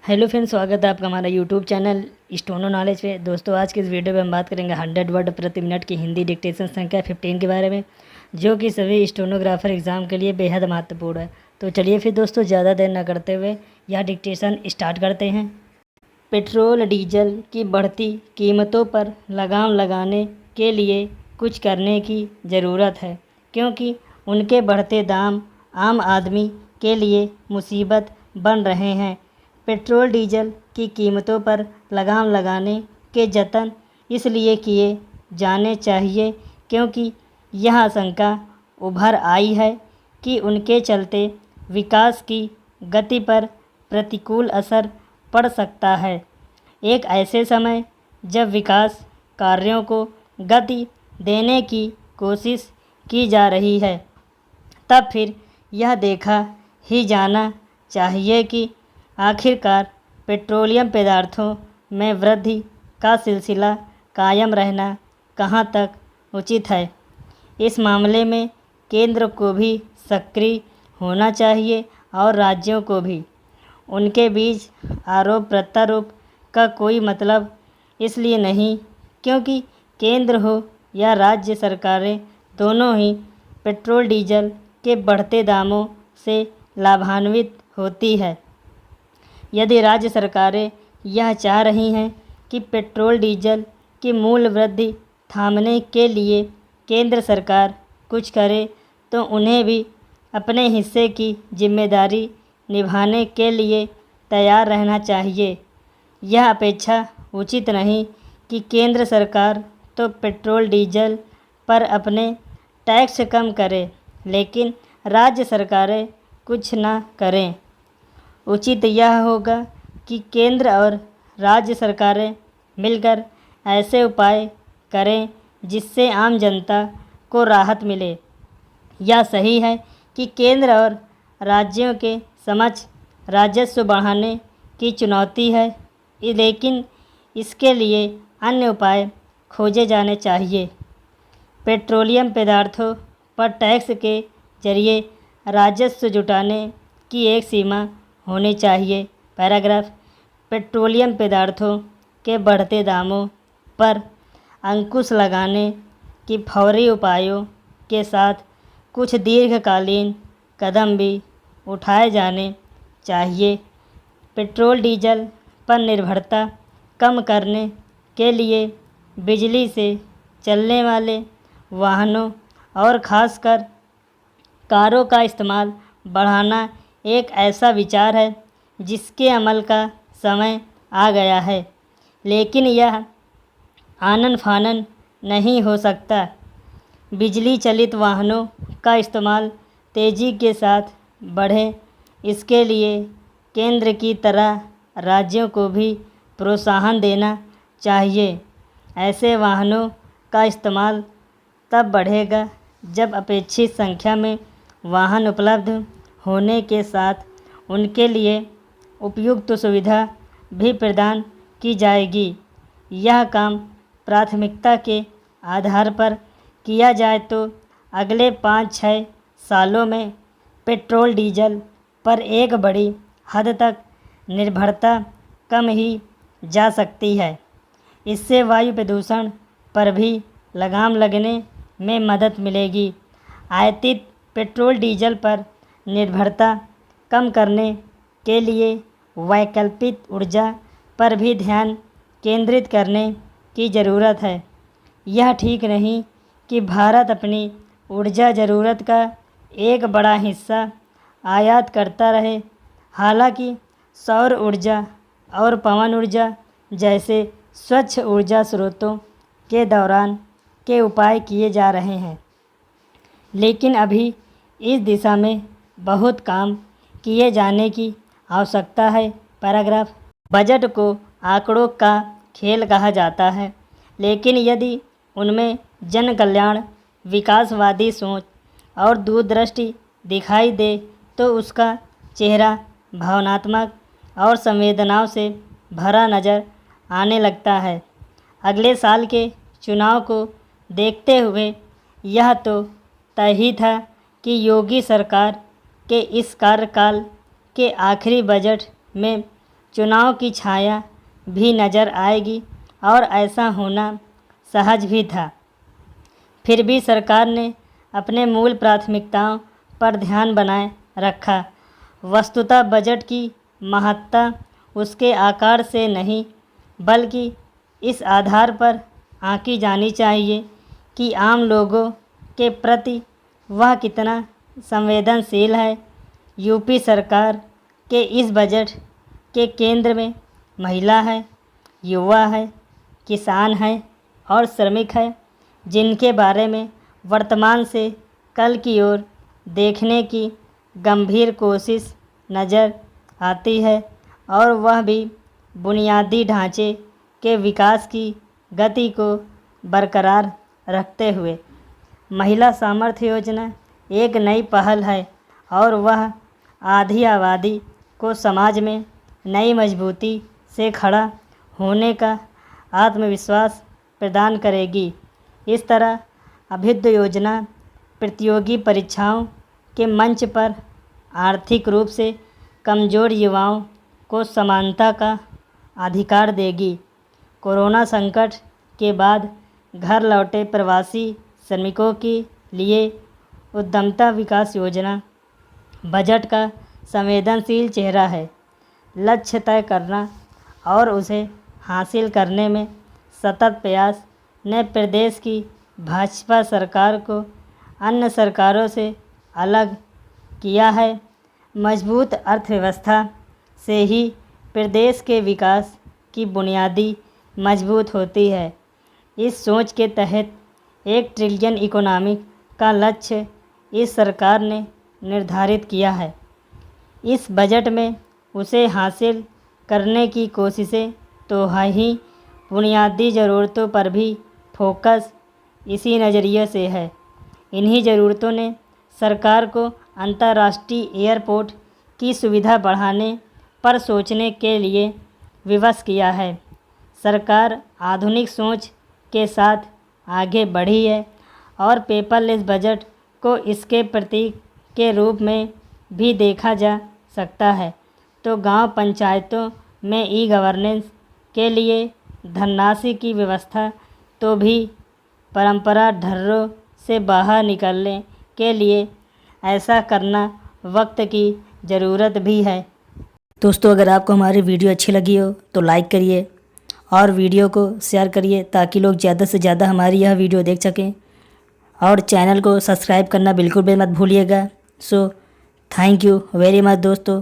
Hello friends, स्वागत है आपका हमारा यूट्यूब चैनल स्टोनो नॉलेज पे। दोस्तों, आज के इस वीडियो में हम बात करेंगे 100 वर्ड प्रति मिनट की हिंदी डिक्टेशन संख्या 15 के बारे में, जो कि सभी स्टोनोग्राफर एग्ज़ाम के लिए बेहद महत्वपूर्ण है। तो चलिए फिर दोस्तों, ज़्यादा देर न करते हुए यह डिक्टेशन स्टार्ट करते हैं। पेट्रोल डीजल की बढ़ती कीमतों पर लगाम लगाने के लिए कुछ करने की ज़रूरत है, क्योंकि उनके बढ़ते दाम आम आदमी के लिए मुसीबत बन रहे हैं। पेट्रोल डीजल की कीमतों पर लगाम लगाने के जतन इसलिए किए जाने चाहिए क्योंकि यह आशंका उभर आई है कि उनके चलते विकास की गति पर प्रतिकूल असर पड़ सकता है। एक ऐसे समय जब विकास कार्यों को गति देने की कोशिश की जा रही है, तब फिर यह देखा ही जाना चाहिए कि आखिरकार पेट्रोलियम पदार्थों में वृद्धि का सिलसिला कायम रहना कहाँ तक उचित है। इस मामले में केंद्र को भी सक्रिय होना चाहिए और राज्यों को भी। उनके बीच आरोप प्रत्यारोप का कोई मतलब इसलिए नहीं क्योंकि केंद्र हो या राज्य सरकारें दोनों ही पेट्रोल डीजल के बढ़ते दामों से लाभान्वित होती है। यदि राज्य सरकारें यह चाह रही हैं कि पेट्रोल डीजल की मूल्य वृद्धि थामने के लिए केंद्र सरकार कुछ करे, तो उन्हें भी अपने हिस्से की जिम्मेदारी निभाने के लिए तैयार रहना चाहिए। यह अपेक्षा उचित नहीं कि केंद्र सरकार तो पेट्रोल डीजल पर अपने टैक्स कम करे, लेकिन राज्य सरकारें कुछ न करें। उचित यह होगा कि केंद्र और राज्य सरकारें मिलकर ऐसे उपाय करें जिससे आम जनता को राहत मिले। यह सही है कि केंद्र और राज्यों के समक्ष राजस्व बढ़ाने की चुनौती है, लेकिन इसके लिए अन्य उपाय खोजे जाने चाहिए। पेट्रोलियम पदार्थों पर टैक्स के जरिए राजस्व जुटाने की एक सीमा होनी चाहिए। पैराग्राफ। पेट्रोलियम पदार्थों के बढ़ते दामों पर अंकुश लगाने की फौरी उपायों के साथ कुछ दीर्घकालीन कदम भी उठाए जाने चाहिए। पेट्रोल डीजल पर निर्भरता कम करने के लिए बिजली से चलने वाले वाहनों और ख़ासकर कारों का इस्तेमाल बढ़ाना एक ऐसा विचार है जिसके अमल का समय आ गया है, लेकिन यह आनन फानन नहीं हो सकता। बिजली चलित वाहनों का इस्तेमाल तेज़ी के साथ बढ़े, इसके लिए केंद्र की तरह राज्यों को भी प्रोत्साहन देना चाहिए। ऐसे वाहनों का इस्तेमाल तब बढ़ेगा जब अपेक्षित संख्या में वाहन उपलब्ध होने के साथ उनके लिए उपयुक्त सुविधा भी प्रदान की जाएगी। यह काम प्राथमिकता के आधार पर किया जाए तो अगले 5-6 सालों में पेट्रोल डीजल पर एक बड़ी हद तक निर्भरता कम ही जा सकती है। इससे वायु प्रदूषण पर भी लगाम लगने में मदद मिलेगी। आयातित पेट्रोल डीजल पर निर्भरता कम करने के लिए वैकल्पिक ऊर्जा पर भी ध्यान केंद्रित करने की ज़रूरत है। यह ठीक नहीं कि भारत अपनी ऊर्जा ज़रूरत का एक बड़ा हिस्सा आयात करता रहे। हालांकि सौर ऊर्जा और पवन ऊर्जा जैसे स्वच्छ ऊर्जा स्रोतों के दौरान के उपाय किए जा रहे हैं, लेकिन अभी इस दिशा में बहुत काम किए जाने की आवश्यकता है। पैराग्राफ। बजट को आंकड़ों का खेल कहा जाता है, लेकिन यदि उनमें जन कल्याण, विकासवादी सोच और दूरदृष्टि दिखाई दे तो उसका चेहरा भावनात्मक और संवेदनाओं से भरा नज़र आने लगता है। अगले साल के चुनाव को देखते हुए यह तो तय ही था कि योगी सरकार के इस कार्यकाल के आखिरी बजट में चुनाव की छाया भी नज़र आएगी और ऐसा होना सहज भी था। फिर भी सरकार ने अपने मूल प्राथमिकताओं पर ध्यान बनाए रखा। वस्तुतः बजट की महत्ता उसके आकार से नहीं बल्कि इस आधार पर आंकी जानी चाहिए कि आम लोगों के प्रति वह कितना संवेदनशील है। यूपी सरकार के इस बजट के केंद्र में महिला है, युवा है, किसान है और श्रमिक है, जिनके बारे में वर्तमान से कल की ओर देखने की गंभीर कोशिश नज़र आती है और वह भी बुनियादी ढांचे के विकास की गति को बरकरार रखते हुए। महिला सामर्थ्य योजना एक नई पहल है और वह आधी आबादी को समाज में नई मजबूती से खड़ा होने का आत्मविश्वास प्रदान करेगी। इस तरह अभ्युदय योजना प्रतियोगी परीक्षाओं के मंच पर आर्थिक रूप से कमज़ोर युवाओं को समानता का अधिकार देगी। कोरोना संकट के बाद घर लौटे प्रवासी श्रमिकों के लिए उद्यमता विकास योजना बजट का संवेदनशील चेहरा है। लक्ष्य तय करना और उसे हासिल करने में सतत प्रयास ने प्रदेश की भाजपा सरकार को अन्य सरकारों से अलग किया है। मजबूत अर्थव्यवस्था से ही प्रदेश के विकास की बुनियादी मजबूत होती है। इस सोच के तहत 1 ट्रिलियन इकोनॉमी का लक्ष्य इस सरकार ने निर्धारित किया है। इस बजट में उसे हासिल करने की कोशिशें तो है ही, बुनियादी ज़रूरतों पर भी फोकस इसी नज़रिए से है। इन्हीं ज़रूरतों ने सरकार को अंतर्राष्ट्रीय एयरपोर्ट की सुविधा बढ़ाने पर सोचने के लिए विवश किया है। सरकार आधुनिक सोच के साथ आगे बढ़ी है और पेपरलेस बजट को इसके प्रतीक के रूप में भी देखा जा सकता है। तो गांव पंचायतों में ई गवर्नेंस के लिए धनराशि की व्यवस्था तो भी परंपरा ढर्रों से बाहर निकलने के लिए ऐसा करना वक्त की ज़रूरत भी है। दोस्तों, अगर आपको हमारी वीडियो अच्छी लगी हो तो लाइक करिए और वीडियो को शेयर करिए ताकि लोग ज़्यादा से ज़्यादा हमारी यह वीडियो देख सकें, और चैनल को सब्सक्राइब करना बिल्कुल भी मत भूलिएगा। So thank you very much दोस्तों।